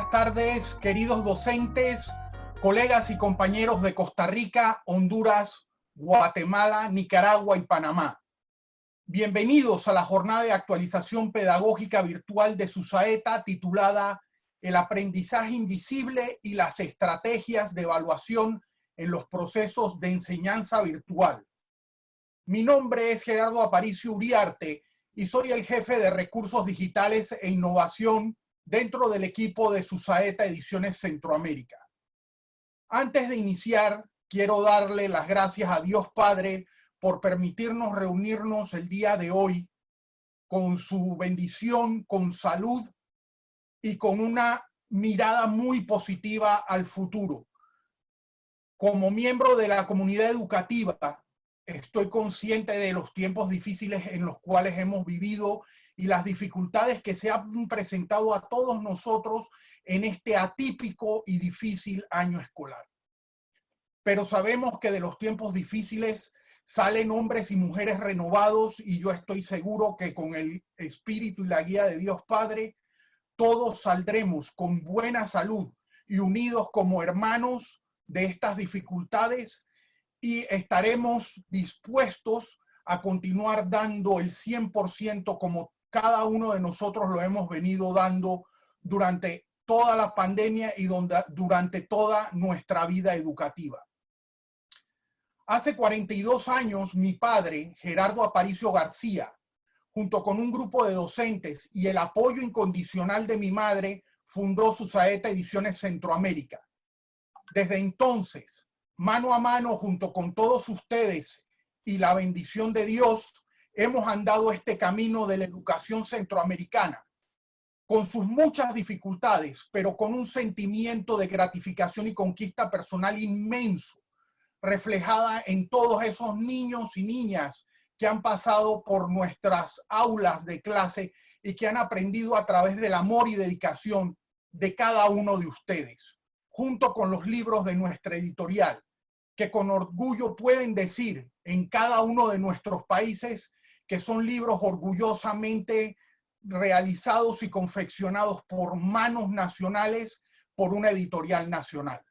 buenas tardes, queridos docentes, colegas y compañeros de Costa Rica, Honduras, Guatemala, Nicaragua y Panamá. Bienvenidos a la jornada de actualización pedagógica virtual de SUSAETA titulada El aprendizaje invisible y las estrategias de evaluación en los procesos de enseñanza virtual. Mi nombre es Gerardo Aparicio Uriarte y soy el jefe de Recursos Digitales e Innovación dentro del equipo de SUSAETA Ediciones Centroamérica. Antes de iniciar, quiero darle las gracias a Dios Padre por permitirnos reunirnos el día de hoy con su bendición, con salud y con una mirada muy positiva al futuro. Como miembro de la comunidad educativa, estoy consciente de los tiempos difíciles en los cuales hemos vivido y las dificultades que se han presentado a todos nosotros en este atípico y difícil año escolar. Pero sabemos que de los tiempos difíciles salen hombres y mujeres renovados y yo estoy seguro que con el espíritu y la guía de Dios Padre, todos saldremos con buena salud y unidos como hermanos de estas dificultades y estaremos dispuestos a continuar dando el 100% como cada uno de nosotros lo hemos venido dando durante toda la pandemia y durante toda nuestra vida educativa. Hace 42 años, mi padre, Gerardo Aparicio García, junto con un grupo de docentes y el apoyo incondicional de mi madre, fundó SUSAETA Ediciones Centroamérica. Desde entonces, mano a mano, junto con todos ustedes y la bendición de Dios, hemos andado este camino de la educación centroamericana, con sus muchas dificultades, pero con un sentimiento de gratificación y conquista personal inmenso, reflejada en todos esos niños y niñas que han pasado por nuestras aulas de clase y que han aprendido a través del amor y dedicación de cada uno de ustedes, junto con los libros de nuestra editorial, que con orgullo pueden decir en cada uno de nuestros países que son libros orgullosamente realizados y confeccionados por manos nacionales por una editorial nacional.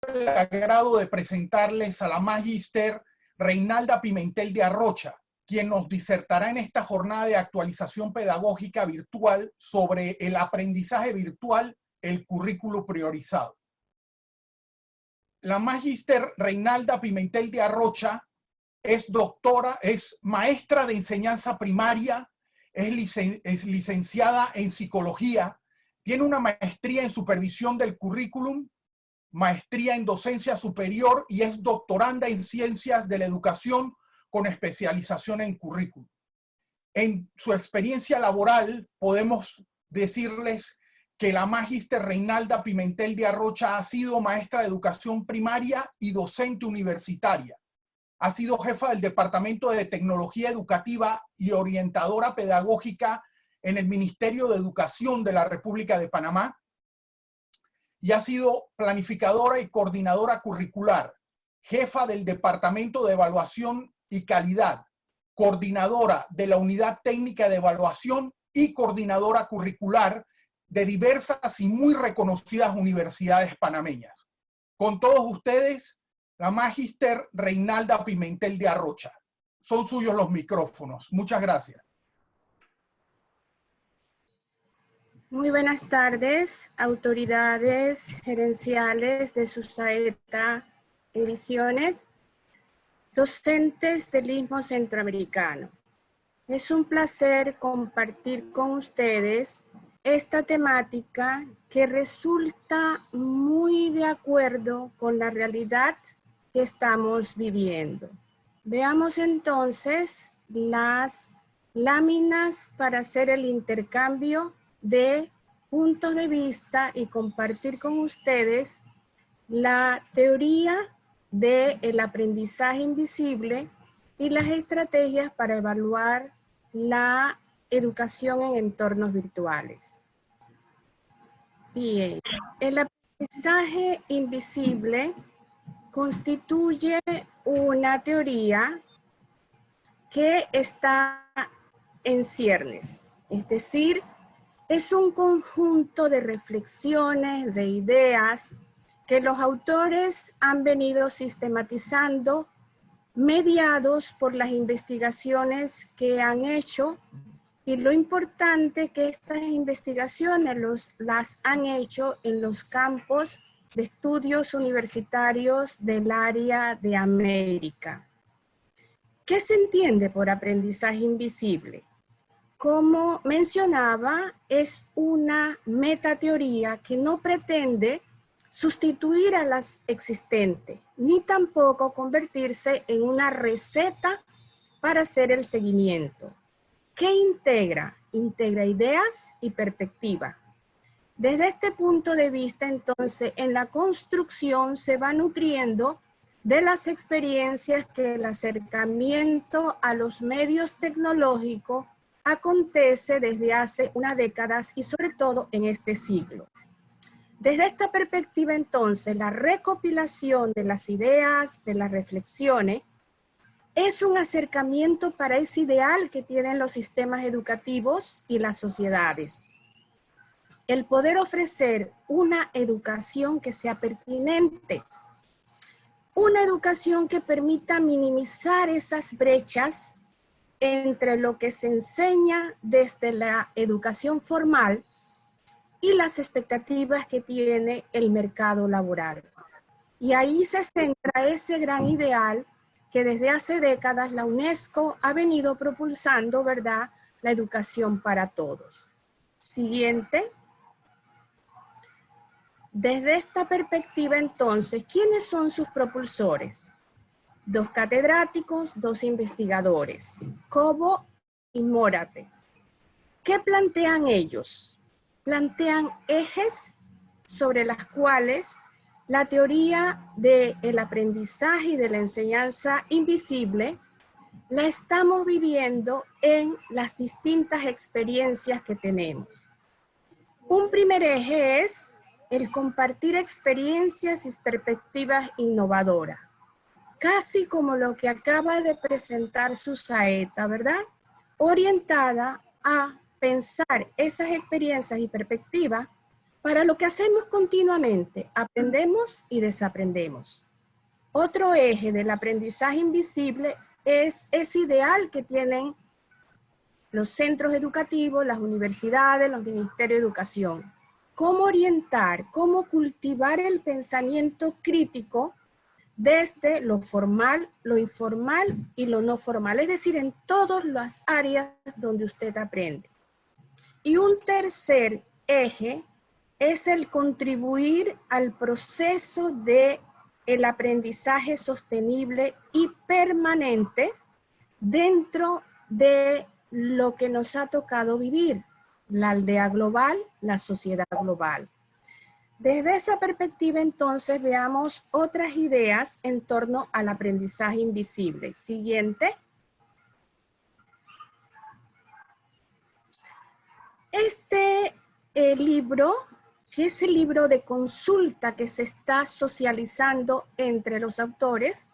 El agrado de presentarles a la Magíster Reinalda Pimentel de Arrocha, quien nos disertará en esta jornada de actualización pedagógica virtual sobre el aprendizaje virtual, el currículo priorizado. La Magíster Reinalda Pimentel de Arrocha es doctora, es maestra de enseñanza primaria, es licenciada en psicología, tiene una maestría en supervisión del currículum, maestría en docencia superior y es doctoranda en ciencias de la educación con especialización en currículum. En su experiencia laboral podemos decirles que la Magíster Reinalda Pimentel de Arrocha ha sido maestra de educación primaria y docente universitaria. Ha sido jefa del Departamento de Tecnología Educativa y orientadora pedagógica en el Ministerio de Educación de la República de Panamá y ha sido planificadora y coordinadora curricular, jefa del Departamento de Evaluación y Calidad, coordinadora de la Unidad Técnica de Evaluación y coordinadora curricular de diversas y muy reconocidas universidades panameñas. Con todos ustedes, la Magíster Reinalda Pimentel de Arrocha. Son suyos los micrófonos. Muchas gracias. Muy buenas tardes, autoridades gerenciales de SUSAETA Ediciones, docentes del Istmo Centroamericano. Es un placer compartir con ustedes esta temática que resulta muy de acuerdo con la realidad que estamos viviendo. Veamos entonces las láminas para hacer el intercambio de puntos de vista y compartir con ustedes la teoría del aprendizaje invisible y las estrategias para evaluar la educación en entornos virtuales. Bien, el aprendizaje invisible constituye una teoría que está en ciernes, es decir, es un conjunto de reflexiones, de ideas que los autores han venido sistematizando, mediados por las investigaciones que han hecho, y lo importante que estas investigaciones las han hecho en los campos de estudios universitarios del área de América. ¿Qué se entiende por aprendizaje invisible? Como mencionaba, es una metateoría que no pretende sustituir a las existentes, ni tampoco convertirse en una receta para hacer el seguimiento. ¿Qué integra? Integra ideas y perspectiva. Desde este punto de vista, entonces, en la construcción se va nutriendo de las experiencias que el acercamiento a los medios tecnológicos acontece desde hace unas décadas y sobre todo en este siglo. Desde esta perspectiva, entonces, la recopilación de las ideas, de las reflexiones, es un acercamiento para ese ideal que tienen los sistemas educativos y las sociedades. El poder ofrecer una educación que sea pertinente, una educación que permita minimizar esas brechas entre lo que se enseña desde la educación formal y las expectativas que tiene el mercado laboral. Y ahí se centra ese gran ideal que desde hace décadas la UNESCO ha venido propulsando, ¿verdad?, la educación para todos. Siguiente. Desde esta perspectiva, entonces, ¿quiénes son sus propulsores? 2 catedráticos, 2 investigadores, Cobo y Mórate. ¿Qué plantean ellos? Plantean ejes sobre las cuales la teoría del aprendizaje y de la enseñanza invisible la estamos viviendo en las distintas experiencias que tenemos. Un primer eje es el compartir experiencias y perspectivas innovadoras, casi como lo que acaba de presentar Susaeta, ¿verdad? Orientada a pensar esas experiencias y perspectivas para lo que hacemos continuamente, aprendemos y desaprendemos. Otro eje del aprendizaje invisible es ese ideal que tienen los centros educativos, las universidades, los ministerios de educación. Cómo orientar, cómo cultivar el pensamiento crítico desde lo formal, lo informal y lo no formal, es decir, en todas las áreas donde usted aprende. Y un tercer eje es el contribuir al proceso de el aprendizaje sostenible y permanente dentro de lo que nos ha tocado vivir, la aldea global, la sociedad global. Desde esa perspectiva, entonces, veamos otras ideas en torno al aprendizaje invisible. Siguiente. Este libro, que es el libro de consulta que se está socializando entre los autores,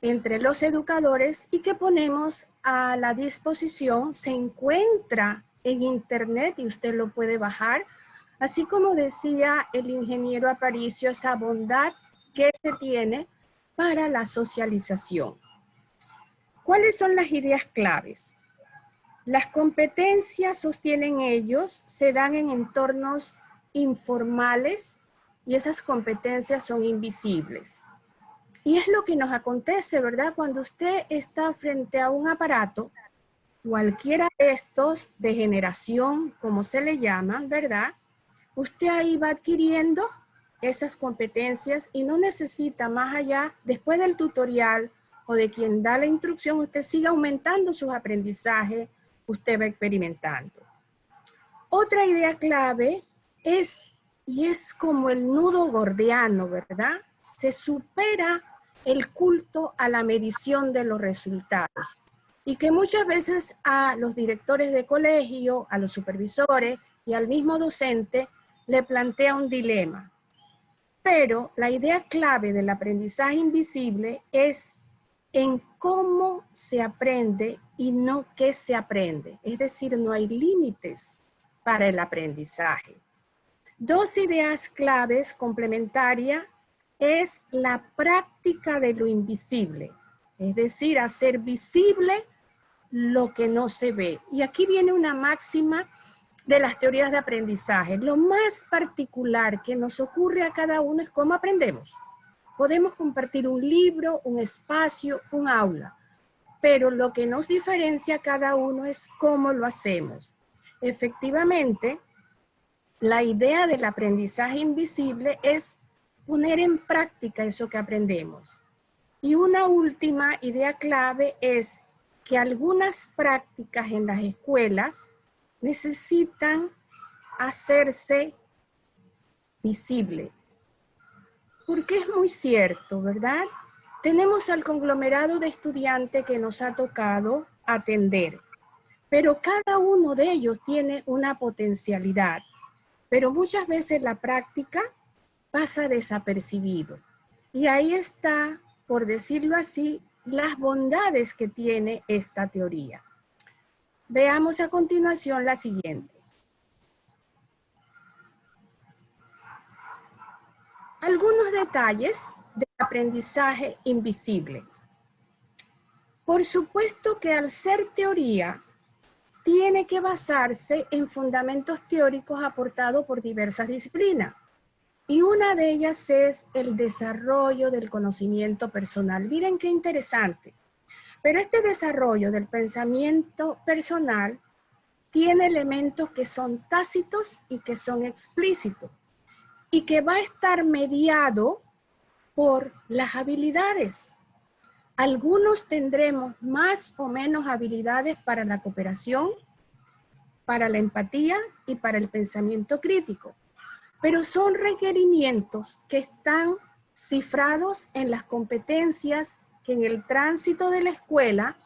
entre los educadores y que ponemos a la disposición, se encuentra en internet y usted lo puede bajar, así como decía el ingeniero Aparicio, esa bondad que se tiene para la socialización. ¿Cuáles son las ideas claves? Las competencias, sostienen ellos, se dan en entornos informales y esas competencias son invisibles. Y es lo que nos acontece, ¿verdad? Cuando usted está frente a un aparato, cualquiera de estos de generación, como se le llaman, ¿verdad? Usted ahí va adquiriendo esas competencias y no necesita más allá, después del tutorial o de quien da la instrucción, usted sigue aumentando sus aprendizajes, usted va experimentando. Otra idea clave es, y es como el nudo gordiano, ¿verdad? Se supera el culto a la medición de los resultados y que muchas veces a los directores de colegio, a los supervisores y al mismo docente le plantea un dilema. Pero la idea clave del aprendizaje invisible es en cómo se aprende y no qué se aprende. Es decir, no hay límites para el aprendizaje. Dos ideas claves complementarias es la práctica de lo invisible, es decir, hacer visible lo que no se ve. Y aquí viene una máxima de las teorías de aprendizaje. Lo más particular que nos ocurre a cada uno es cómo aprendemos. Podemos compartir un libro, un espacio, un aula, pero lo que nos diferencia a cada uno es cómo lo hacemos. Efectivamente, la idea del aprendizaje invisible es poner en práctica eso que aprendemos. Y una última idea clave es que algunas prácticas en las escuelas necesitan hacerse visibles. Porque es muy cierto, ¿verdad? Tenemos al conglomerado de estudiantes que nos ha tocado atender, pero cada uno de ellos tiene una potencialidad. Pero muchas veces la práctica pasa desapercibido. Y ahí está, por decirlo así, las bondades que tiene esta teoría. Veamos a continuación la siguiente. Algunos detalles del aprendizaje invisible. Por supuesto que al ser teoría, tiene que basarse en fundamentos teóricos aportados por diversas disciplinas. Y una de ellas es el desarrollo del conocimiento personal. Miren qué interesante. Pero este desarrollo del pensamiento personal tiene elementos que son tácitos y que son explícitos. Y que va a estar mediado por las habilidades. Algunos tendremos más o menos habilidades para la cooperación, para la empatía y para el pensamiento crítico. Pero son requerimientos que están cifrados en las competencias que en el tránsito de la escuela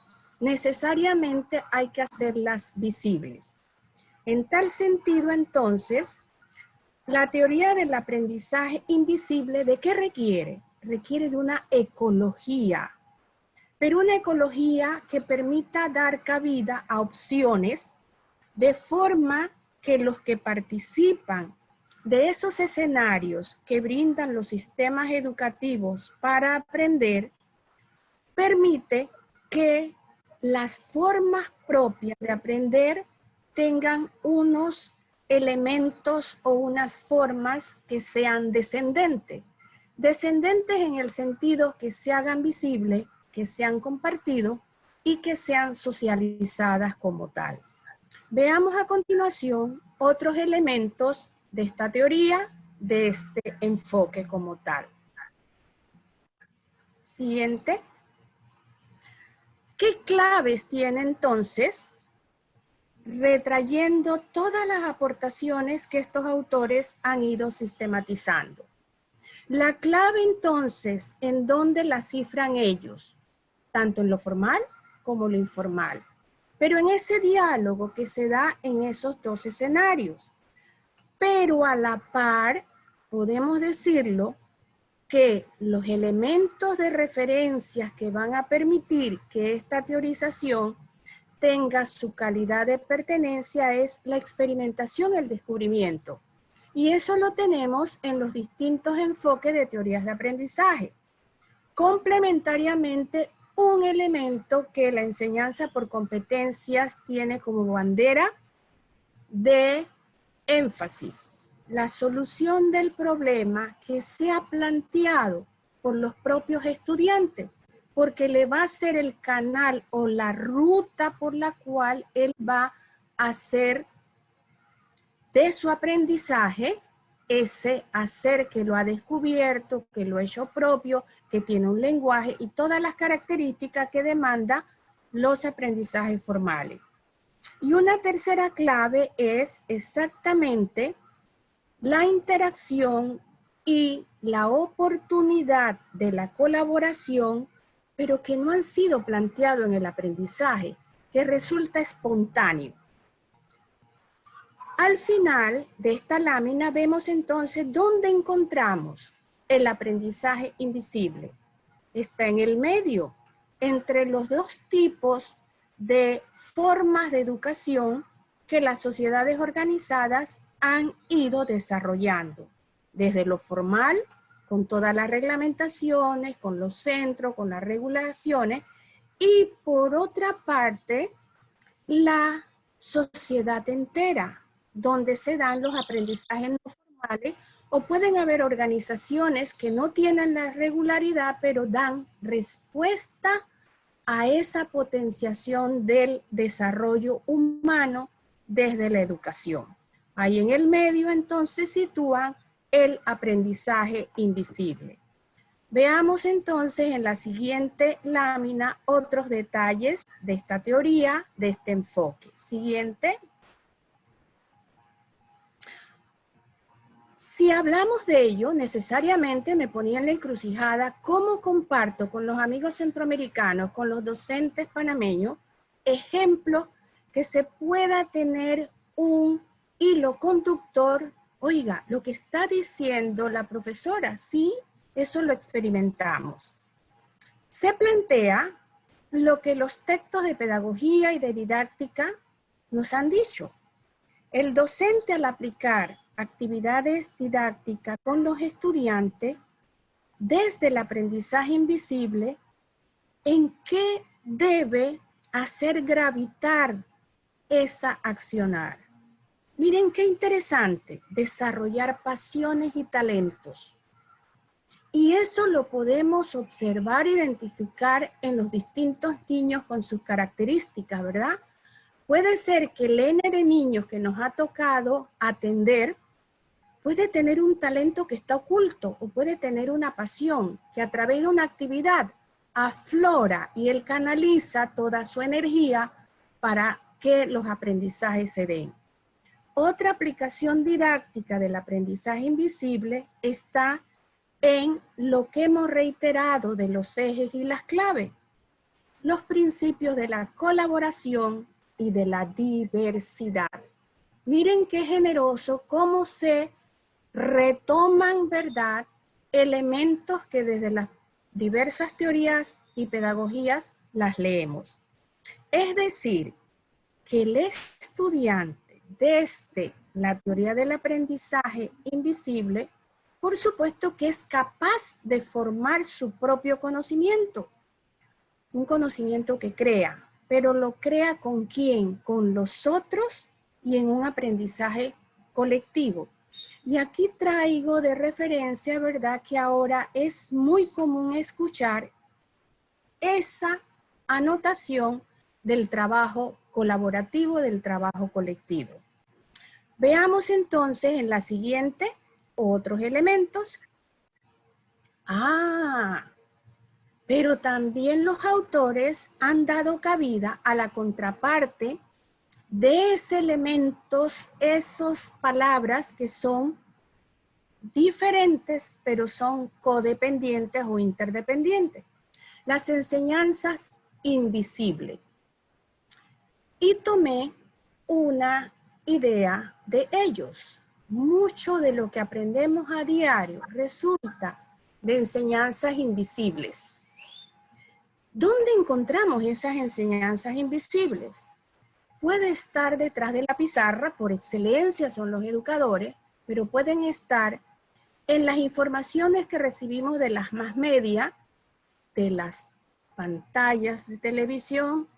necesariamente hay que hacerlas visibles. En tal sentido, entonces, la teoría del aprendizaje invisible, ¿de qué requiere? Requiere de una ecología, pero una ecología que permita dar cabida a opciones de forma que los que participan de esos escenarios que brindan los sistemas educativos para aprender, permite que las formas propias de aprender tengan unos elementos o unas formas que sean descendentes. Descendentes en el sentido que se hagan visibles, que sean compartidos y que sean socializadas como tal. Veamos a continuación otros elementos de esta teoría, de este enfoque como tal. Siguiente. ¿Qué claves tiene entonces? Retrayendo todas las aportaciones que estos autores han ido sistematizando. La clave entonces, ¿en dónde la cifran ellos? Tanto en lo formal como lo informal. Pero en ese diálogo que se da en esos dos escenarios. Pero a la par, podemos decirlo, que los elementos de referencia que van a permitir que esta teorización tenga su calidad de pertenencia es la experimentación y el descubrimiento. Y eso lo tenemos en los distintos enfoques de teorías de aprendizaje. Complementariamente, un elemento que la enseñanza por competencias tiene como bandera de énfasis, la solución del problema que se ha planteado por los propios estudiantes, porque le va a ser el canal o la ruta por la cual él va a hacer de su aprendizaje ese hacer que lo ha descubierto, que lo ha hecho propio, que tiene un lenguaje y todas las características que demanda los aprendizajes formales. Y una tercera clave es exactamente la interacción y la oportunidad de la colaboración, pero que no han sido planteados en el aprendizaje, que resulta espontáneo. Al final de esta lámina vemos entonces dónde encontramos el aprendizaje invisible. Está en el medio, entre los dos tipos de formas de educación que las sociedades organizadas han ido desarrollando, desde lo formal, con todas las reglamentaciones, con los centros, con las regulaciones, y por otra parte, la sociedad entera, donde se dan los aprendizajes no formales, o pueden haber organizaciones que no tienen la regularidad, pero dan respuesta a esa potenciación del desarrollo humano desde la educación. Ahí en el medio entonces sitúan el aprendizaje invisible. Veamos entonces en la siguiente lámina otros detalles de esta teoría, de este enfoque. Siguiente. Si hablamos de ello, necesariamente me ponía en la encrucijada cómo comparto con los amigos centroamericanos, con los docentes panameños, ejemplos que se pueda tener un hilo conductor. Oiga, lo que está diciendo la profesora, sí, eso lo experimentamos. Se plantea lo que los textos de pedagogía y de didáctica nos han dicho. El docente, al aplicar actividades didácticas con los estudiantes desde el aprendizaje invisible, ¿en qué debe hacer gravitar esa accionar? Miren qué interesante, desarrollar pasiones y talentos. Y eso lo podemos observar, identificar en los distintos niños con sus características, ¿verdad? Puede ser que el N de niños que nos ha tocado atender puede tener un talento que está oculto o puede tener una pasión que a través de una actividad aflora y él canaliza toda su energía para que los aprendizajes se den. Otra aplicación didáctica del aprendizaje invisible está en lo que hemos reiterado de los ejes y las claves, los principios de la colaboración y de la diversidad. Miren qué generoso cómo se retoman, ¿verdad?, elementos que desde las diversas teorías y pedagogías las leemos. Es decir, que el estudiante desde la teoría del aprendizaje invisible, por supuesto que es capaz de formar su propio conocimiento, un conocimiento que crea, pero lo crea ¿con quién? Con los otros y en un aprendizaje colectivo. Y aquí traigo de referencia, ¿verdad?, que ahora es muy común escuchar esa anotación del trabajo colaborativo, del trabajo colectivo. Veamos entonces en la siguiente otros elementos. Pero también los autores han dado cabida a la contraparte de esos elementos, esas palabras que son diferentes, pero son codependientes o interdependientes. Las enseñanzas invisibles. Y tomé una idea de ellos. Mucho de lo que aprendemos a diario resulta de enseñanzas invisibles. ¿Dónde encontramos esas enseñanzas invisibles? Puede estar detrás de la pizarra, por excelencia son los educadores, pero pueden estar en las informaciones que recibimos de las más media, de las pantallas de televisión,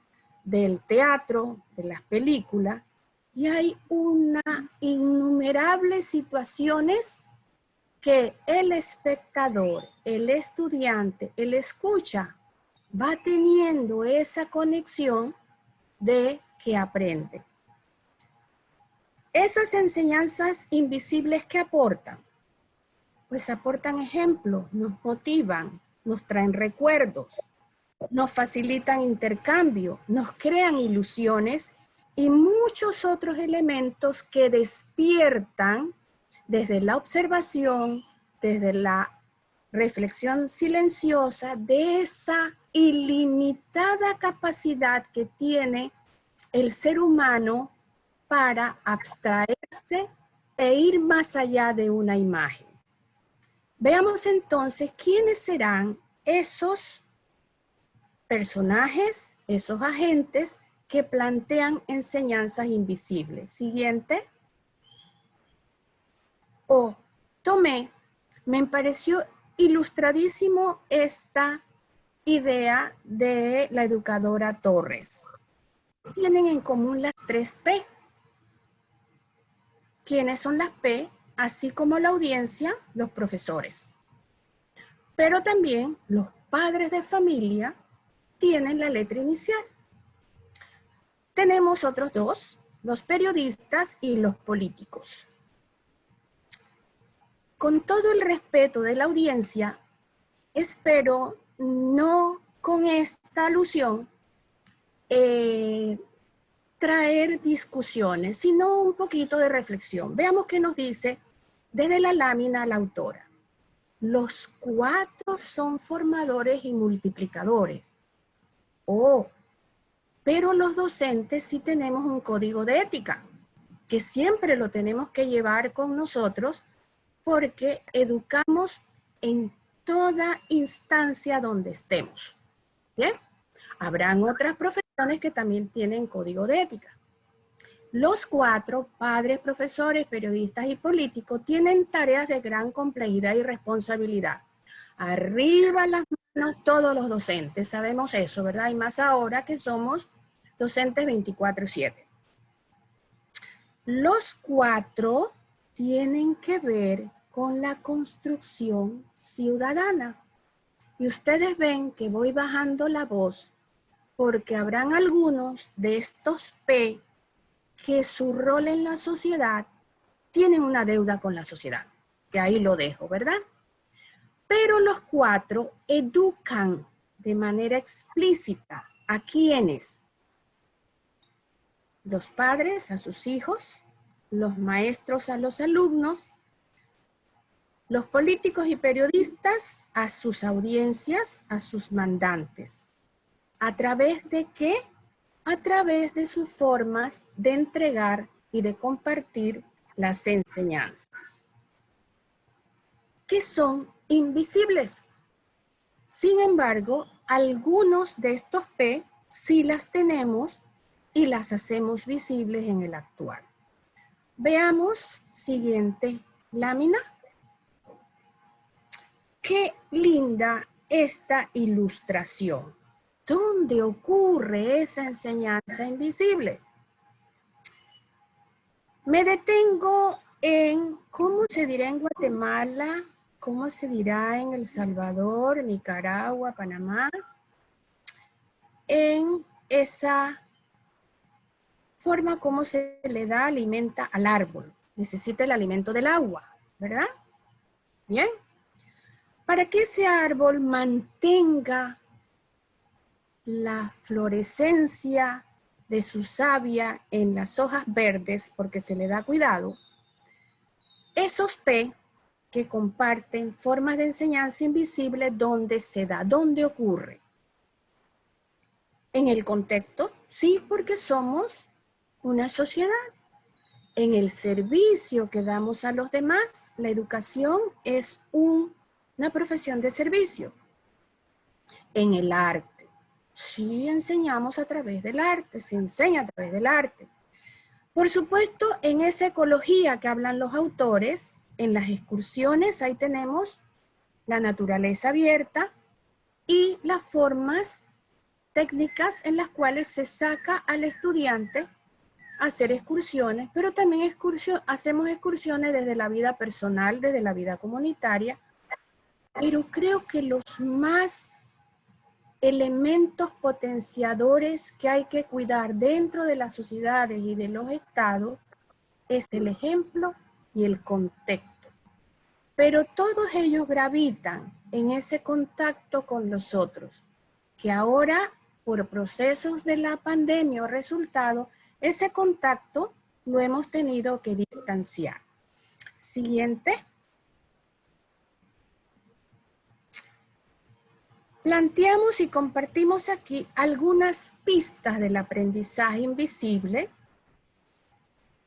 del teatro, de las películas, y hay una innumerables situaciones que el espectador, el estudiante, el escucha, va teniendo esa conexión de que aprende. Esas enseñanzas invisibles que aportan, pues aportan ejemplos, nos motivan, nos traen recuerdos, nos facilitan intercambio, nos crean ilusiones y muchos otros elementos que despiertan desde la observación, desde la reflexión silenciosa de esa ilimitada capacidad que tiene el ser humano para abstraerse e ir más allá de una imagen. Veamos entonces quiénes serán esos personajes, esos agentes que plantean enseñanzas invisibles. Siguiente. Me pareció ilustradísimo esta idea de la educadora Torres. Tienen en común las 3 P. ¿Quiénes son las P? Así como la audiencia, los profesores. Pero también los padres de familia tienen la letra inicial. Tenemos otros 2, los periodistas y los políticos. Con todo el respeto de la audiencia, espero no con esta alusión traer discusiones, sino un poquito de reflexión. Veamos qué nos dice desde la lámina la autora. Los 4 son formadores y multiplicadores. Pero los docentes sí tenemos un código de ética, que siempre lo tenemos que llevar con nosotros porque educamos en toda instancia donde estemos. ¿Bien? Habrán otras profesiones que también tienen código de ética. Los 4, padres, profesores, periodistas y políticos, tienen tareas de gran complejidad y responsabilidad. Arriba las manos todos los docentes, sabemos eso, ¿verdad? Y más ahora que somos docentes 24/7. Los 4 tienen que ver con la construcción ciudadana. Y ustedes ven que voy bajando la voz porque habrán algunos de estos P que su rol en la sociedad tienen una deuda con la sociedad, que ahí lo dejo, ¿verdad? Pero los 4 educan de manera explícita a quienes, los padres a sus hijos, los maestros a los alumnos, los políticos y periodistas a sus audiencias, a sus mandantes. ¿A través de qué? A través de sus formas de entregar y de compartir las enseñanzas, que son invisibles. Sin embargo, algunos de estos P sí las tenemos y las hacemos visibles en el actual. Veamos siguiente lámina. Qué linda esta ilustración. ¿Dónde ocurre esa enseñanza invisible? Me detengo en cómo se dirá en Guatemala, cómo se dirá en El Salvador, Nicaragua, Panamá, en esa forma como se le da alimenta al árbol. Necesita el alimento del agua, ¿verdad? Bien. Para que ese árbol mantenga la florescencia de su savia en las hojas verdes, porque se le da cuidado, esos P que comparten formas de enseñanza invisible, ¿dónde se da? ¿Dónde ocurre? En el contexto, sí, porque somos una sociedad. En el servicio que damos a los demás, la educación es una profesión de servicio. En el arte, sí enseñamos a través del arte, se enseña a través del arte. Por supuesto, en esa ecología que hablan los autores, en las excursiones, ahí tenemos la naturaleza abierta y las formas técnicas en las cuales se saca al estudiante a hacer excursiones, pero también hacemos excursiones desde la vida personal, desde la vida comunitaria, pero creo que los más elementos potenciadores que hay que cuidar dentro de las sociedades y de los estados es el ejemplo y el contexto. Pero todos ellos gravitan en ese contacto con los otros, que ahora, por procesos de la pandemia o resultado, ese contacto lo hemos tenido que distanciar. Siguiente. Planteamos y compartimos aquí algunas pistas del aprendizaje invisible.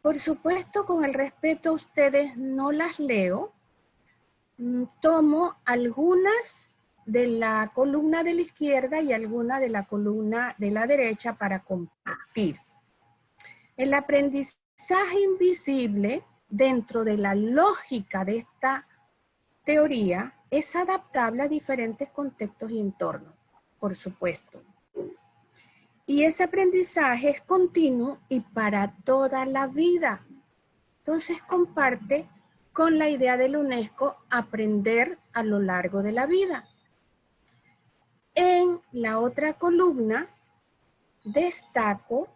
Por supuesto, con el respeto a ustedes no las leo. Tomo algunas de la columna de la izquierda y alguna de la columna de la derecha para compartir. El aprendizaje invisible, dentro de la lógica de esta teoría, es adaptable a diferentes contextos y entornos, por supuesto. Y ese aprendizaje es continuo y para toda la vida. Entonces comparte con la idea de la UNESCO, aprender a lo largo de la vida. En la otra columna destaco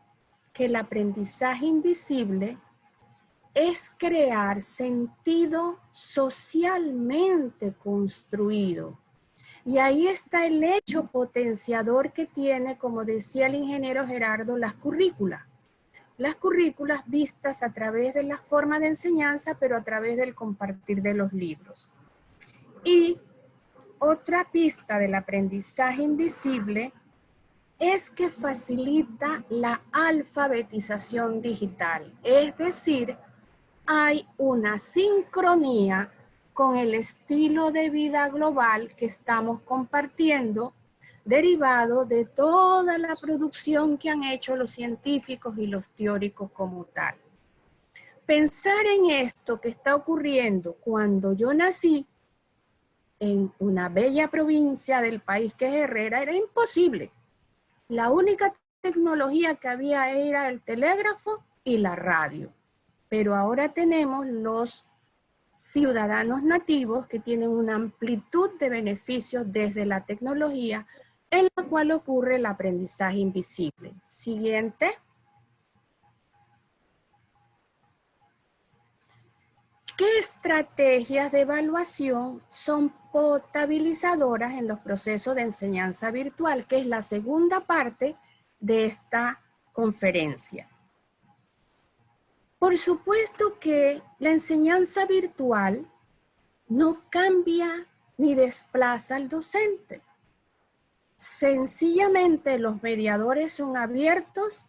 que el aprendizaje invisible es crear sentido socialmente construido. Y ahí está el hecho potenciador que tiene, como decía el ingeniero Gerardo, las currículas. Las currículas vistas a través de la forma de enseñanza, pero a través del compartir de los libros. Y otra pista del aprendizaje invisible es que facilita la alfabetización digital. Es decir, hay una sincronía con el estilo de vida global que estamos compartiendo, derivado de toda la producción que han hecho los científicos y los teóricos como tal. Pensar en esto que está ocurriendo cuando yo nací en una bella provincia del país que es Herrera era imposible. La única tecnología que había era el telégrafo y la radio. Pero ahora tenemos los ciudadanos nativos que tienen una amplitud de beneficios desde la tecnología en la cual ocurre el aprendizaje invisible. Siguiente. ¿Qué estrategias de evaluación son potabilizadoras en los procesos de enseñanza virtual? Que es la segunda parte de esta conferencia. Por supuesto que la enseñanza virtual no cambia ni desplaza al docente. Sencillamente los mediadores son abiertos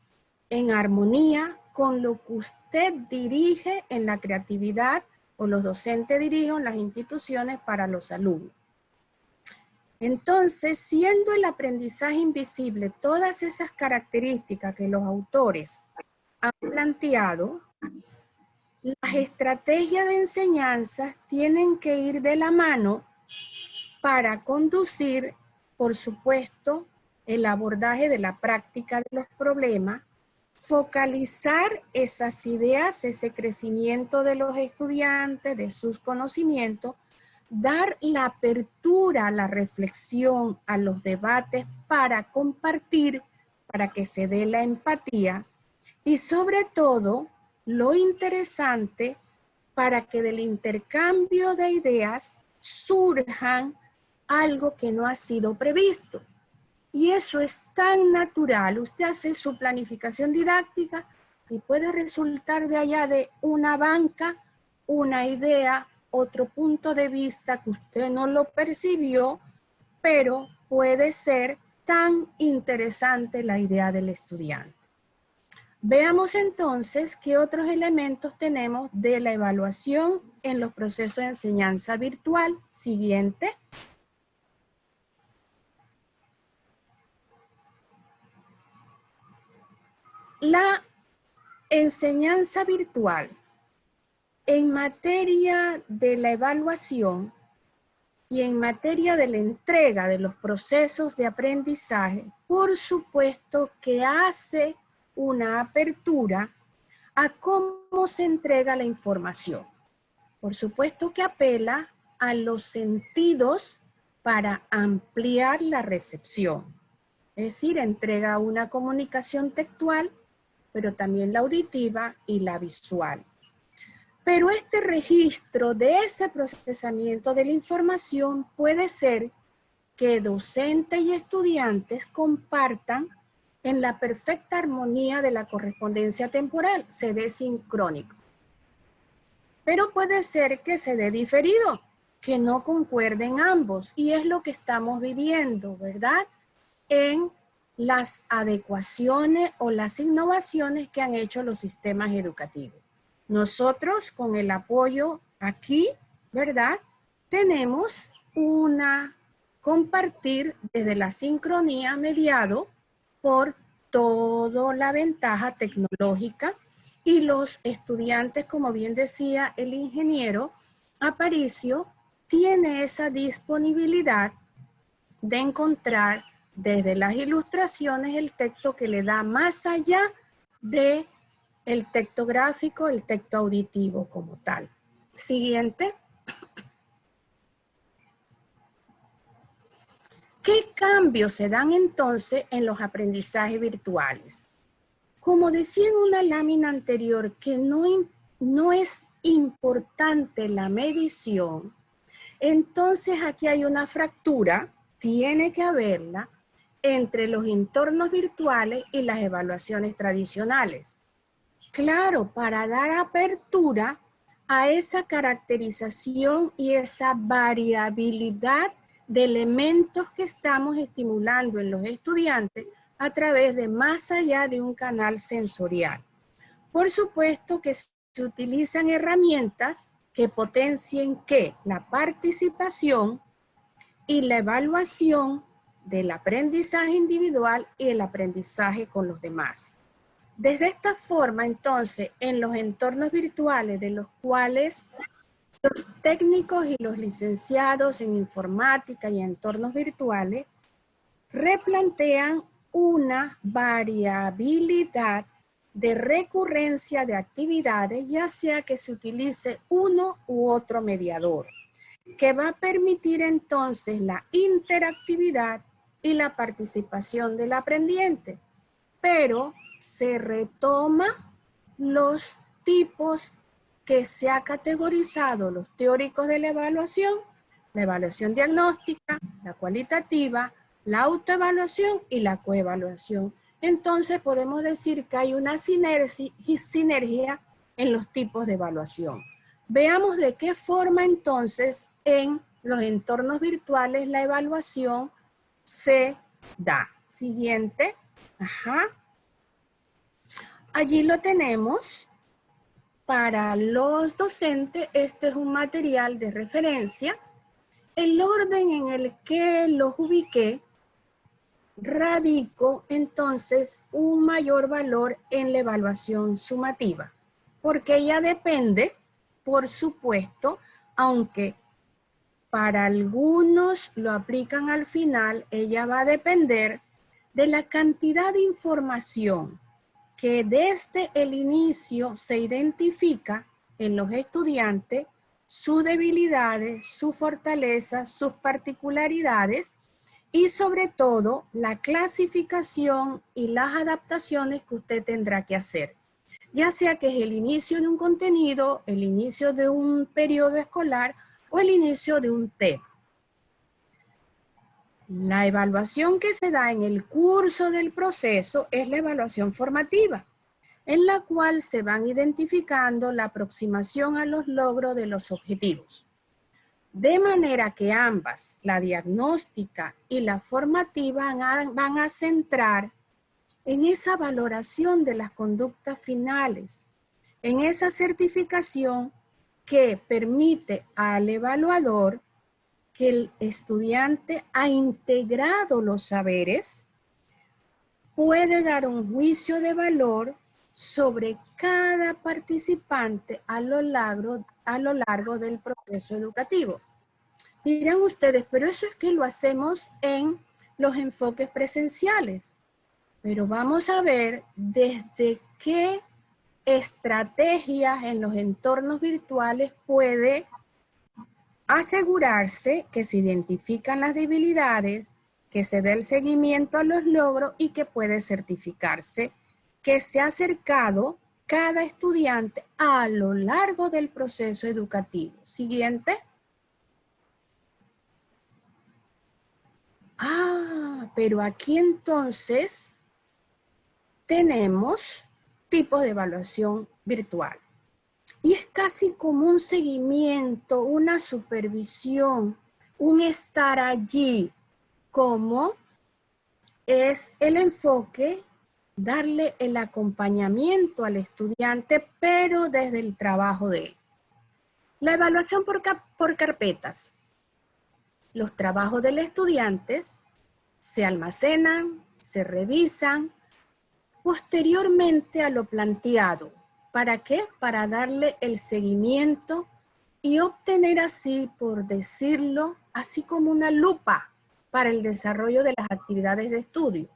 en armonía con lo que usted dirige en la creatividad o los docentes dirigen las instituciones para los alumnos. Entonces, siendo el aprendizaje invisible todas esas características que los autores han planteado, las estrategias de enseñanza tienen que ir de la mano para conducir, por supuesto, el abordaje de la práctica de los problemas, focalizar esas ideas, ese crecimiento de los estudiantes, de sus conocimientos, dar la apertura a la reflexión, a los debates para compartir, para que se dé la empatía y sobre todo, lo interesante para que del intercambio de ideas surjan algo que no ha sido previsto. Y eso es tan natural. Usted hace su planificación didáctica y puede resultar de allá de una banca, una idea, otro punto de vista que usted no lo percibió, pero puede ser tan interesante la idea del estudiante. Veamos entonces qué otros elementos tenemos de la evaluación en los procesos de enseñanza virtual. Siguiente. La enseñanza virtual en materia de la evaluación y en materia de la entrega de los procesos de aprendizaje, por supuesto que hace una apertura a cómo se entrega la información. Por supuesto que apela a los sentidos para ampliar la recepción. Es decir, entrega una comunicación textual, pero también la auditiva y la visual. Pero este registro de ese procesamiento de la información puede ser que docentes y estudiantes compartan en la perfecta armonía de la correspondencia temporal, se dé sincrónico. Pero puede ser que se dé diferido, que no concuerden ambos, y es lo que estamos viviendo, ¿verdad? En las adecuaciones o las innovaciones que han hecho los sistemas educativos. Nosotros, con el apoyo aquí, ¿verdad? Tenemos una compartir desde la sincronía mediado por toda la ventaja tecnológica, y los estudiantes, como bien decía el ingeniero Aparicio, tiene esa disponibilidad de encontrar desde las ilustraciones el texto que le da más allá de el texto gráfico, el texto auditivo como tal. Siguiente. ¿Qué cambios se dan entonces en los aprendizajes virtuales? Como decía en una lámina anterior, que no es importante la medición, entonces aquí hay una fractura, tiene que haberla, entre los entornos virtuales y las evaluaciones tradicionales. Claro, para dar apertura a esa caracterización y esa variabilidad de elementos que estamos estimulando en los estudiantes a través de más allá de un canal sensorial. Por supuesto que se utilizan herramientas que potencien ¿qué? La participación y la evaluación del aprendizaje individual y el aprendizaje con los demás. Desde esta forma, entonces, en los entornos virtuales de los cuales los técnicos y los licenciados en informática y entornos virtuales replantean una variabilidad de recurrencia de actividades, ya sea que se utilice uno u otro mediador, que va a permitir entonces la interactividad y la participación del aprendiente, pero se retoma los tipos que se ha categorizado los teóricos de la evaluación diagnóstica, la cualitativa, la autoevaluación y la coevaluación. Entonces podemos decir que hay una sinergia en los tipos de evaluación. Veamos de qué forma entonces en los entornos virtuales la evaluación se da. Siguiente. Ajá. Allí lo tenemos. Para los docentes, este es un material de referencia. El orden en el que los ubiqué, radico entonces un mayor valor en la evaluación sumativa, porque ella depende, por supuesto, aunque para algunos lo aplican al final, ella va a depender de la cantidad de información que desde el inicio se identifica en los estudiantes, sus debilidades, sus fortalezas, sus particularidades y sobre todo la clasificación y las adaptaciones que usted tendrá que hacer. Ya sea que es el inicio de un contenido, el inicio de un periodo escolar o el inicio de un tema. La evaluación que se da en el curso del proceso es la evaluación formativa, en la cual se van identificando la aproximación a los logros de los objetivos. De manera que ambas, la diagnóstica y la formativa, van a centrar en esa valoración de las conductas finales, en esa certificación que permite al evaluador que el estudiante ha integrado los saberes, puede dar un juicio de valor sobre cada participante a lo largo del proceso educativo. Dirán ustedes, pero eso es que lo hacemos en los enfoques presenciales. Pero vamos a ver desde qué estrategias en los entornos virtuales puede asegurarse que se identifican las debilidades, que se dé el seguimiento a los logros y que puede certificarse que se ha acercado cada estudiante a lo largo del proceso educativo. Siguiente. Pero aquí entonces tenemos tipos de evaluación virtual. Y es casi como un seguimiento, una supervisión, un estar allí, como es el enfoque, darle el acompañamiento al estudiante, pero desde el trabajo de él. La evaluación por carpetas. Los trabajos del estudiante se almacenan, se revisan posteriormente a lo planteado. ¿Para qué? Para darle el seguimiento y obtener así, por decirlo, así como una lupa para el desarrollo de las actividades de estudio.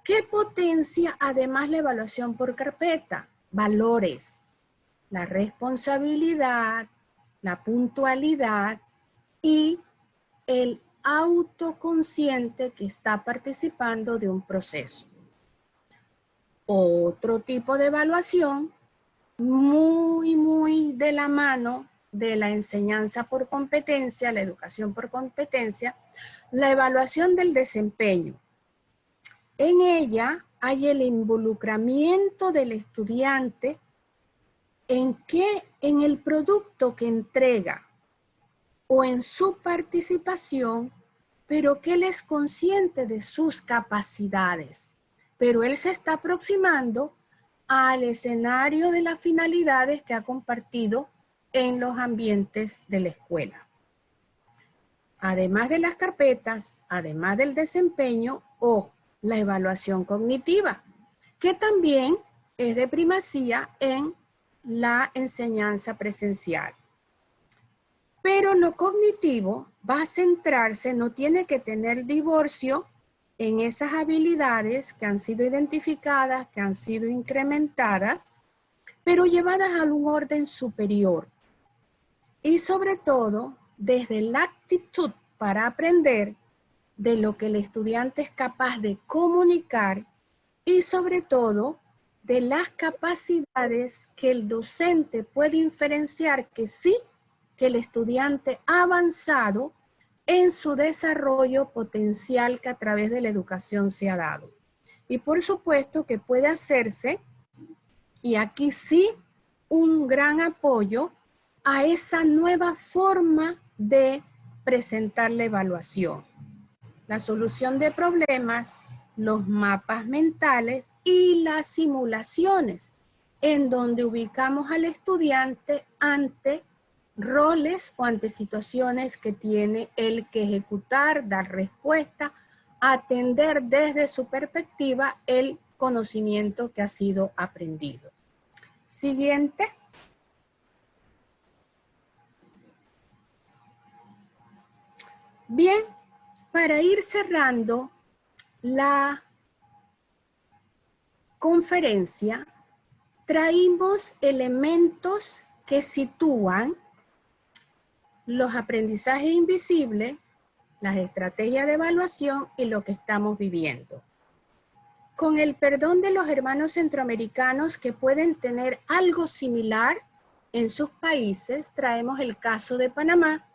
¿Qué potencia además la evaluación por carpeta? Valores, la responsabilidad, la puntualidad y el autoconsciente que está participando de un proceso. Otro tipo de evaluación muy de la mano de la enseñanza por competencia, la educación por competencia, la evaluación del desempeño. En ella hay el involucramiento del estudiante en el producto que entrega o en su participación, pero que él es consciente de sus capacidades. Pero él se está aproximando al escenario de las finalidades que ha compartido en los ambientes de la escuela. Además de las carpetas, además del desempeño o la evaluación cognitiva, que también es de primacía en la enseñanza presencial. Pero lo cognitivo va a centrarse, no tiene que tener divorcio en esas habilidades que han sido identificadas, que han sido incrementadas, pero llevadas a un orden superior. Y sobre todo, desde la actitud para aprender de lo que el estudiante es capaz de comunicar y sobre todo de las capacidades que el docente puede inferenciar que sí, que el estudiante ha avanzado en su desarrollo potencial que a través de la educación se ha dado. Y por supuesto que puede hacerse, y aquí sí, un gran apoyo a esa nueva forma de presentar la evaluación. La solución de problemas, los mapas mentales y las simulaciones, en donde ubicamos al estudiante ante roles o ante situaciones que tiene él que ejecutar, dar respuesta, atender desde su perspectiva el conocimiento que ha sido aprendido. Siguiente. Bien, para ir cerrando la conferencia, traímos elementos que sitúan los aprendizajes invisibles, las estrategias de evaluación y lo que estamos viviendo. Con el perdón de los hermanos centroamericanos que pueden tener algo similar en sus países, traemos el caso de Panamá,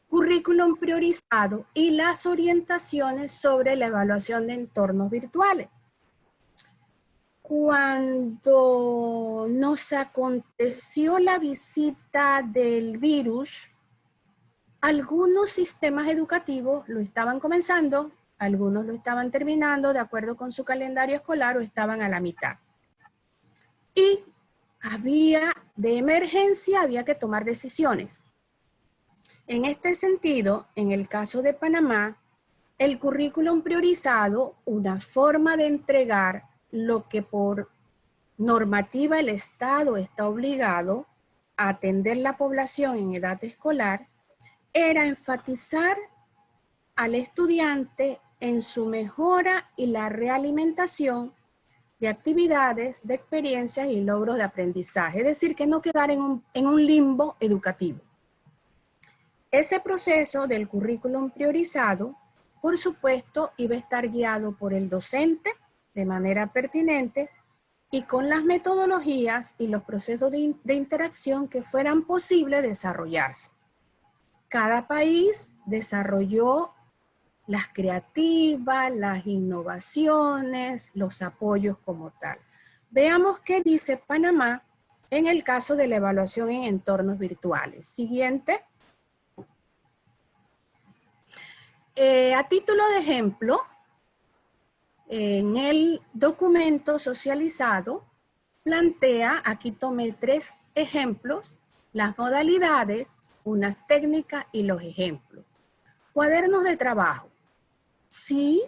currículum priorizado y las orientaciones sobre la evaluación de entornos virtuales. Cuando nos aconteció la visita del virus, algunos sistemas educativos lo estaban comenzando, algunos lo estaban terminando de acuerdo con su calendario escolar o estaban a la mitad. Y de emergencia había que tomar decisiones. En este sentido, en el caso de Panamá, el currículum priorizado, una forma de entregar lo que por normativa el Estado está obligado a atender la población en edad escolar, era enfatizar al estudiante en su mejora y la realimentación de actividades, de experiencias y logros de aprendizaje. Es decir, que no quedar en un limbo educativo. Ese proceso del currículum priorizado, por supuesto, iba a estar guiado por el docente de manera pertinente y con las metodologías y los procesos de interacción que fueran posibles desarrollarse. Cada país desarrolló las creativas, las innovaciones, los apoyos como tal. Veamos qué dice Panamá en el caso de la evaluación en entornos virtuales. Siguiente. A título de ejemplo, en el documento socializado plantea, aquí tomé 3 ejemplos, las modalidades, unas técnicas y los ejemplos. Cuadernos de trabajo. Sí,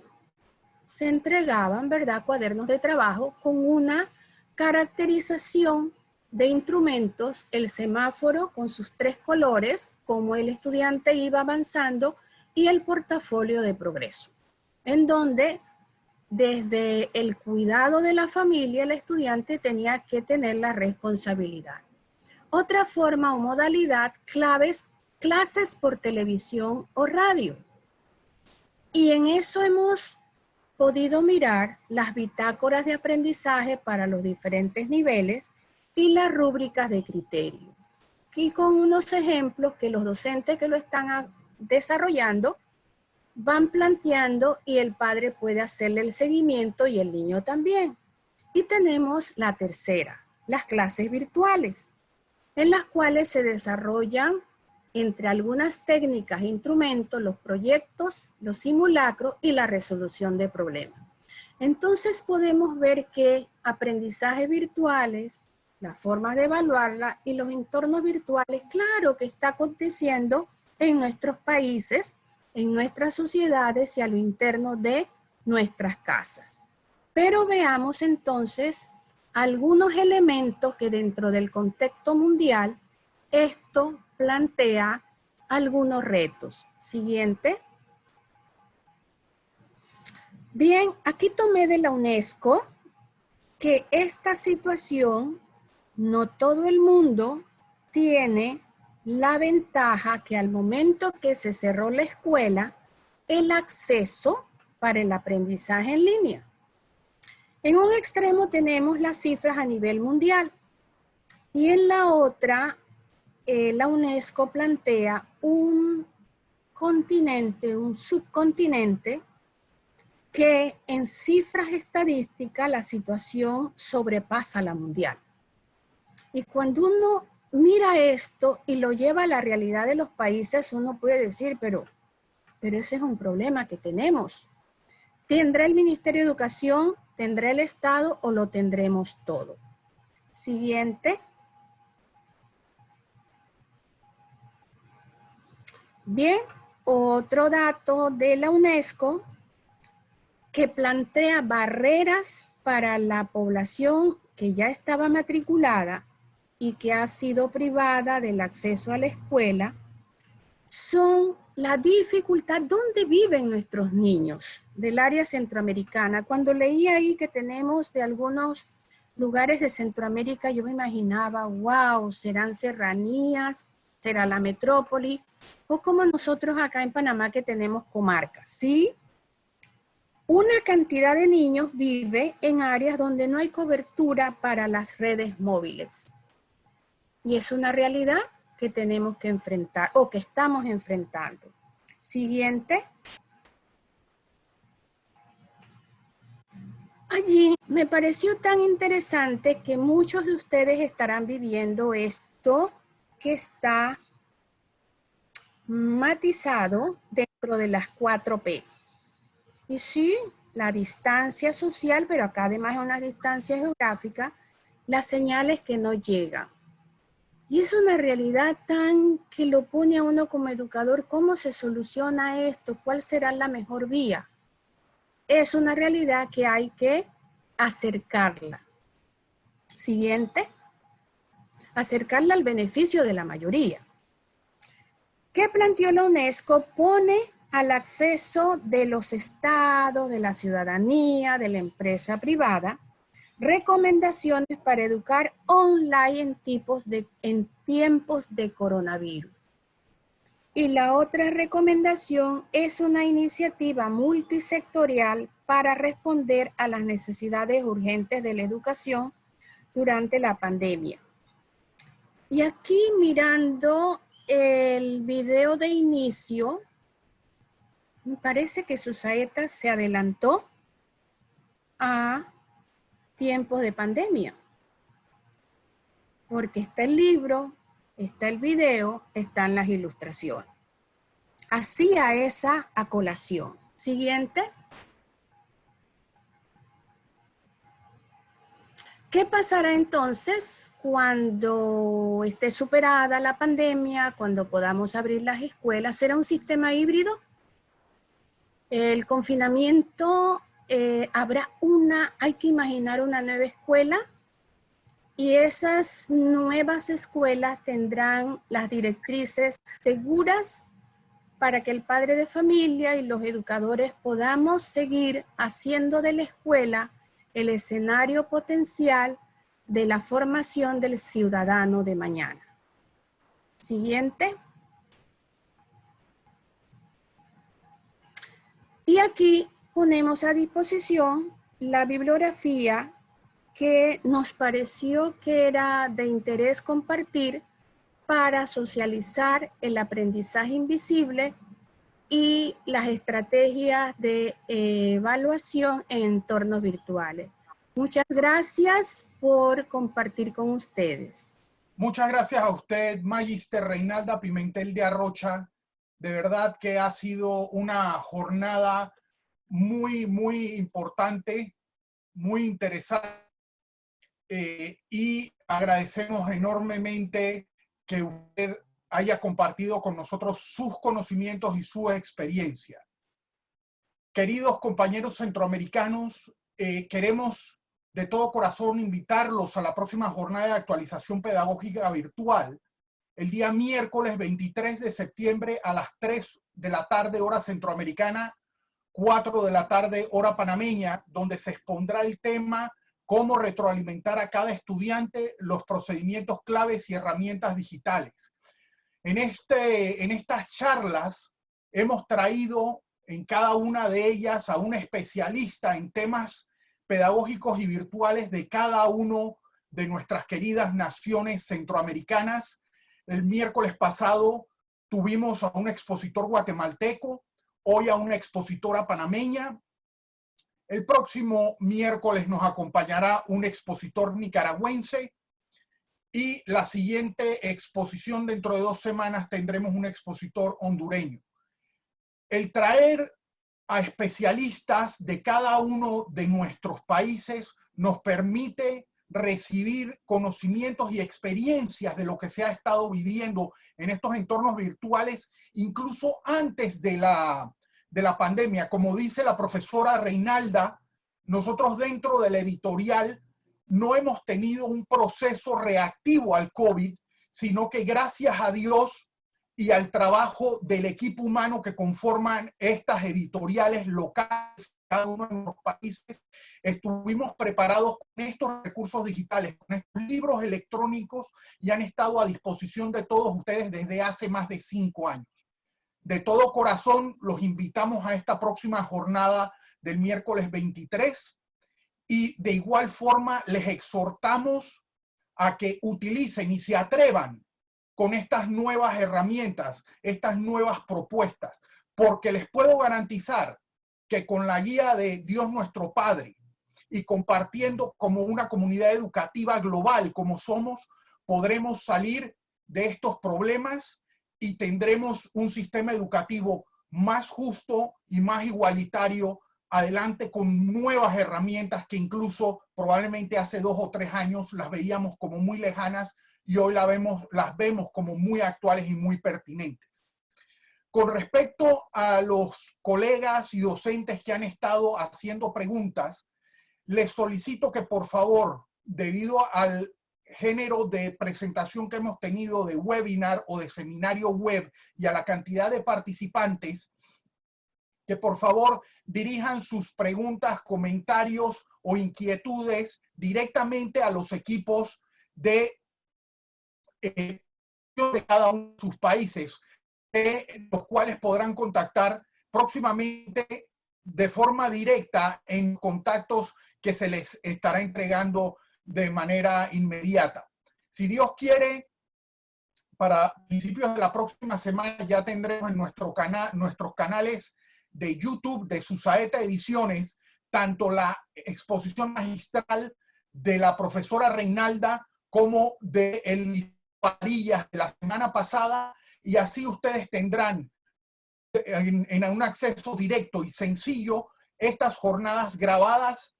se entregaban, ¿verdad?, cuadernos de trabajo con una caracterización de instrumentos, el semáforo con sus 3 colores, como el estudiante iba avanzando, y el portafolio de progreso, en donde desde el cuidado de la familia el estudiante tenía que tener la responsabilidad. Otra forma o modalidad, clases por televisión o radio. Y en eso hemos podido mirar las bitácoras de aprendizaje para los diferentes niveles y las rúbricas de criterio. Y con unos ejemplos que los docentes que lo están desarrollando van planteando y el padre puede hacerle el seguimiento y el niño también. Y tenemos la tercera, las clases virtuales, en las cuales se desarrollan entre algunas técnicas e instrumentos los proyectos, los simulacros y la resolución de problemas. Entonces podemos ver que aprendizajes virtuales, la forma de evaluarla y los entornos virtuales, claro que está aconteciendo en nuestros países, en nuestras sociedades y a lo interno de nuestras casas. Pero veamos entonces algunos elementos que dentro del contexto mundial esto plantea algunos retos. Siguiente. Bien, aquí tomé de la UNESCO que esta situación, no todo el mundo tiene la ventaja que al momento que se cerró la escuela, el acceso para el aprendizaje en línea. En un extremo tenemos las cifras a nivel mundial y en la otra, la UNESCO plantea un continente, un subcontinente que en cifras estadísticas la situación sobrepasa la mundial. Y cuando uno mira esto y lo lleva a la realidad de los países, uno puede decir, pero ese es un problema que tenemos. ¿Tendrá el Ministerio de Educación, tendrá el Estado o lo tendremos todo? Siguiente. Bien, otro dato de la UNESCO que plantea barreras para la población que ya estaba matriculada y que ha sido privada del acceso a la escuela, son la dificultad donde viven nuestros niños del área centroamericana. Cuando leí ahí que tenemos de algunos lugares de Centroamérica, yo me imaginaba, wow, serán serranías, será la metrópoli, o como nosotros acá en Panamá que tenemos comarcas, ¿sí? Una cantidad de niños vive en áreas donde no hay cobertura para las redes móviles. Y es una realidad que tenemos que enfrentar o que estamos enfrentando. Siguiente. Allí me pareció tan interesante que muchos de ustedes estarán viviendo esto que está matizado dentro de las 4P. Y sí, la distancia social, pero acá además es una distancia geográfica, las señales que no llegan. Y es una realidad tan que lo pone a uno como educador, ¿cómo se soluciona esto? ¿Cuál será la mejor vía? Es una realidad que hay que acercarla. Siguiente. Acercarla al beneficio de la mayoría. ¿Qué planteó la UNESCO? Pone al acceso de los estados, de la ciudadanía, de la empresa privada, recomendaciones para educar online en tiempos de coronavirus. Y la otra recomendación es una iniciativa multisectorial para responder a las necesidades urgentes de la educación durante la pandemia. Y aquí mirando el video de inicio, me parece que Susaeta se adelantó a tiempos de pandemia, porque está el libro, está el video, están las ilustraciones. Hacía esa acolación. Siguiente. ¿Qué pasará entonces cuando esté superada la pandemia, cuando podamos abrir las escuelas? ¿Será un sistema híbrido? El confinamiento, hay que imaginar una nueva escuela, y esas nuevas escuelas tendrán las directrices seguras para que el padre de familia y los educadores podamos seguir haciendo de la escuela el escenario potencial de la formación del ciudadano de mañana. Siguiente. Y aquí ponemos a disposición la bibliografía que nos pareció que era de interés compartir para socializar el aprendizaje invisible y las estrategias de evaluación en entornos virtuales. Muchas gracias por compartir con ustedes. Muchas gracias a usted, Magister Reinalda Pimentel de Arrocha. De verdad que ha sido una jornada muy, muy importante, muy interesante, y agradecemos enormemente que usted haya compartido con nosotros sus conocimientos y su experiencia. Queridos compañeros centroamericanos, queremos de todo corazón invitarlos a la próxima jornada de actualización pedagógica virtual, el día miércoles 23 de septiembre a las 3 de la tarde, hora centroamericana, 4 de la tarde, hora panameña, donde se expondrá el tema cómo retroalimentar a cada estudiante los procedimientos claves y herramientas digitales. En estas charlas hemos traído en cada una de ellas a un especialista en temas pedagógicos y virtuales de cada uno de nuestras queridas naciones centroamericanas. El miércoles pasado tuvimos a un expositor guatemalteco, hoy a una expositora panameña. El próximo miércoles nos acompañará un expositor nicaragüense, y la siguiente exposición dentro de 2 semanas tendremos un expositor hondureño. El traer a especialistas de cada uno de nuestros países nos permite recibir conocimientos y experiencias de lo que se ha estado viviendo en estos entornos virtuales, incluso antes de la pandemia. Como dice la profesora Reinalda, nosotros dentro de la editorial no hemos tenido un proceso reactivo al COVID, sino que gracias a Dios y al trabajo del equipo humano que conforman estas editoriales locales, cada uno de los países, estuvimos preparados con estos recursos digitales, con estos libros electrónicos, y han estado a disposición de todos ustedes desde hace más de 5 años. De todo corazón los invitamos a esta próxima jornada del miércoles 23, y de igual forma les exhortamos a que utilicen y se atrevan con estas nuevas herramientas, estas nuevas propuestas, porque les puedo garantizar que con la guía de Dios nuestro Padre y compartiendo como una comunidad educativa global como somos, podremos salir de estos problemas y tendremos un sistema educativo más justo y más igualitario adelante, con nuevas herramientas que incluso probablemente hace 2 o 3 años las veíamos como muy lejanas y hoy las vemos como muy actuales y muy pertinentes. Con respecto a los colegas y docentes que han estado haciendo preguntas, les solicito que por favor, debido al género de presentación que hemos tenido de webinar o de seminario web y a la cantidad de participantes, que por favor dirijan sus preguntas, comentarios o inquietudes directamente a los equipos de cada uno de sus países, los cuales podrán contactar próximamente de forma directa en contactos que se les estará entregando de manera inmediata. Si Dios quiere, para principios de la próxima semana ya tendremos en nuestros canales de YouTube de Susaeta Ediciones tanto la exposición magistral de la profesora Reinalda como de el Parillas de la semana pasada, y así ustedes tendrán en un acceso directo y sencillo estas jornadas grabadas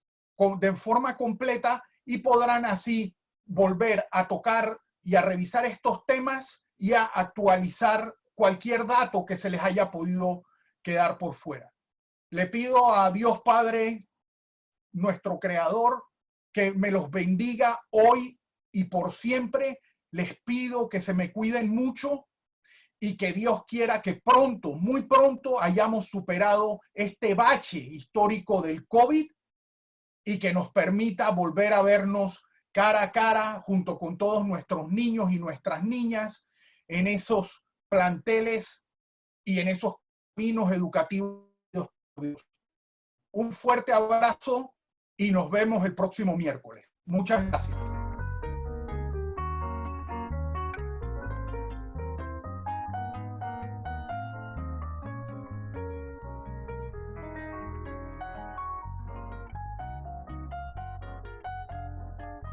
de forma completa, y podrán así volver a tocar y a revisar estos temas y a actualizar cualquier dato que se les haya podido quedar por fuera. Le pido a Dios Padre, nuestro Creador, que me los bendiga hoy y por siempre. Les pido que se me cuiden mucho y que Dios quiera que pronto, muy pronto, hayamos superado este bache histórico del COVID y que nos permita volver a vernos cara a cara junto con todos nuestros niños y nuestras niñas en esos planteles y en esos caminos educativos. Un fuerte abrazo y nos vemos el próximo miércoles. Muchas gracias.